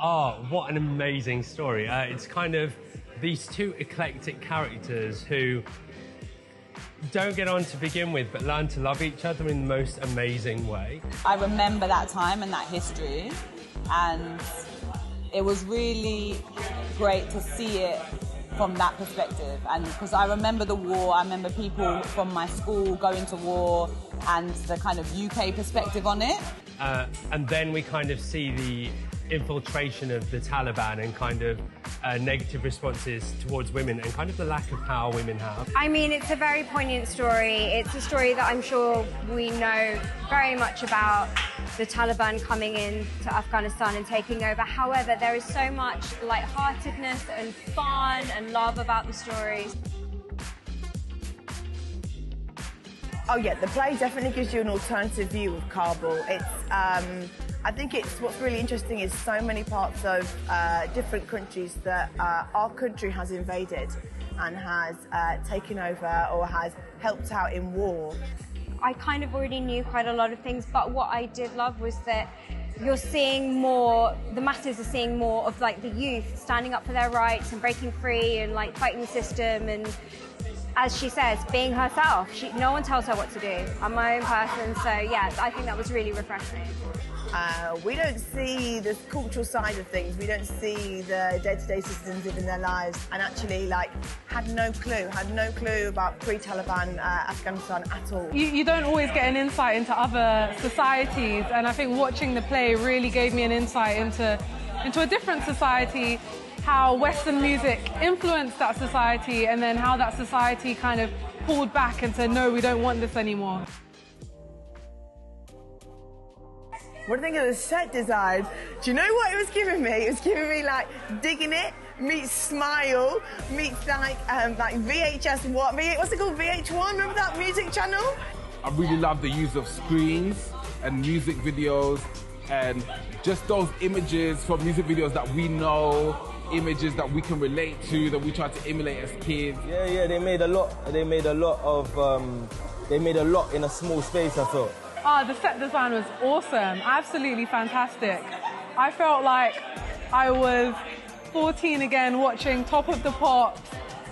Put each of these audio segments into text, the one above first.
Oh, what an amazing story. It's kind of these two eclectic characters who don't get on to begin with, but learn to love each other in the most amazing way. I remember that time and that history, and it was really great to see it from that perspective. And because I remember the war, I remember people from my school going to war and the kind of UK perspective on it. And then we kind of see the infiltration of the Taliban and kind of negative responses towards women and kind of the lack of power women have. I mean, it's a very poignant story. It's a story that I'm sure we know very much about, the Taliban coming in to Afghanistan and taking over. However, there is so much lightheartedness and fun and love about the story. Oh yeah, the play definitely gives you an alternative view of Kabul. I think what's really interesting is so many parts of different countries that our country has invaded and has taken over or has helped out in war. I kind of already knew quite a lot of things, but what I did love was that you're seeing more, the masses are seeing more of like the youth standing up for their rights and breaking free and like fighting the system and, as she says, being herself. No one tells her what to do. I'm my own person, so yeah, I think that was really refreshing. We don't see the cultural side of things. We don't see the day-to-day citizens living their lives, and actually, had no clue about pre-Taliban Afghanistan at all. You don't always get an insight into other societies, and I think watching the play really gave me an insight into a different society, how Western music influenced that society, and then how that society kind of pulled back and said, no, we don't want this anymore. What do you think of the set design? Do you know what it was giving me? It was giving me Digging It meets Smile meets VHS. What's it called? VH1? Remember that music channel? I really love the use of screens and music videos and just those images from music videos that we know, images that we can relate to, that we try to emulate as kids. Yeah, they made a lot in a small space, I thought. The set design was awesome, absolutely fantastic. I felt like I was 14 again watching Top of the Pops,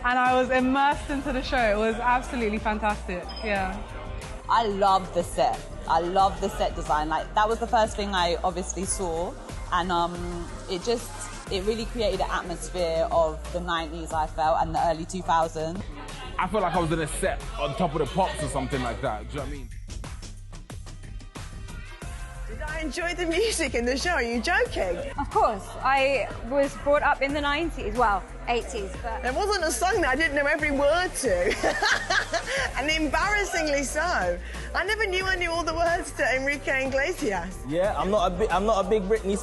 and I was immersed into the show. It was absolutely fantastic, yeah. I love the set. I love the set design. That was the first thing I obviously saw, and it really created an atmosphere of the 90s, I felt, and the early 2000s. I felt like I was in a set on Top of the Pops or something like that, do you know what I mean? Did I enjoy the music in the show? Are you joking? Of course. I was brought up in the 90s, well, 80s, but... There wasn't a song that I didn't know every word to. And embarrassingly so. I never knew I knew all the words to Enrique Iglesias. Yeah, I'm not a big Britney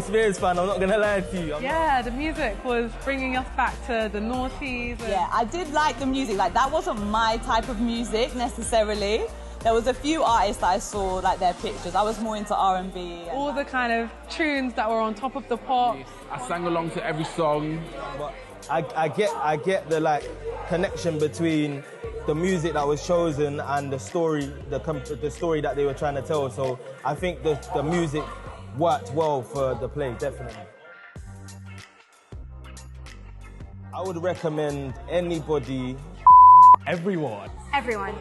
Spears fan, I'm not going to lie to you. The music was bringing us back to the noughties. Yeah, I did like the music. That wasn't my type of music, necessarily. There was a few artists that I saw, their pictures. I was more into R&B. All the kind of tunes that were on Top of the Pops. I sang along to every song. But I get the connection between the music that was chosen and the story, the story that they were trying to tell. So I think the music worked well for the play, definitely. I would recommend anybody. Everyone. Everyone.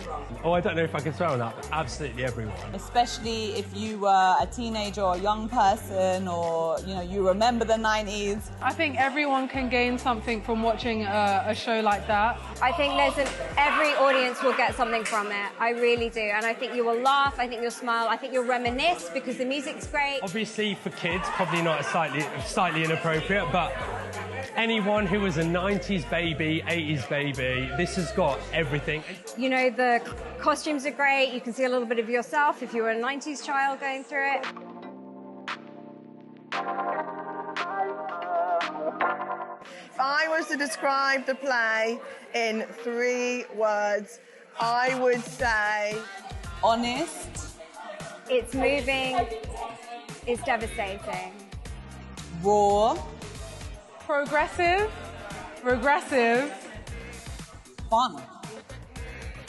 Oh, I don't know if I can swear on that, but absolutely everyone. Especially if you were a teenager or a young person, or you remember the 90s. I think everyone can gain something from watching a show like that. I think every audience will get something from it. I really do. And I think you will laugh, I think you'll smile, I think you'll reminisce because the music's great. Obviously for kids, probably not slightly inappropriate, but anyone who was a 90s baby, 80s baby, this has got everything. The costumes are great. You can see a little bit of yourself if you were a 90s child going through it. If I was to describe the play in 3 words, I would say... Honest. It's moving. It's devastating. Raw. Progressive. Regressive. Fun.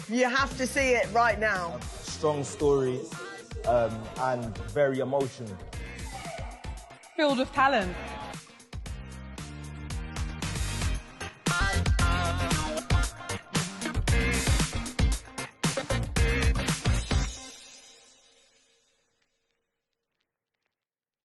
You have to see it right now. Strong story and very emotional. filled with talent.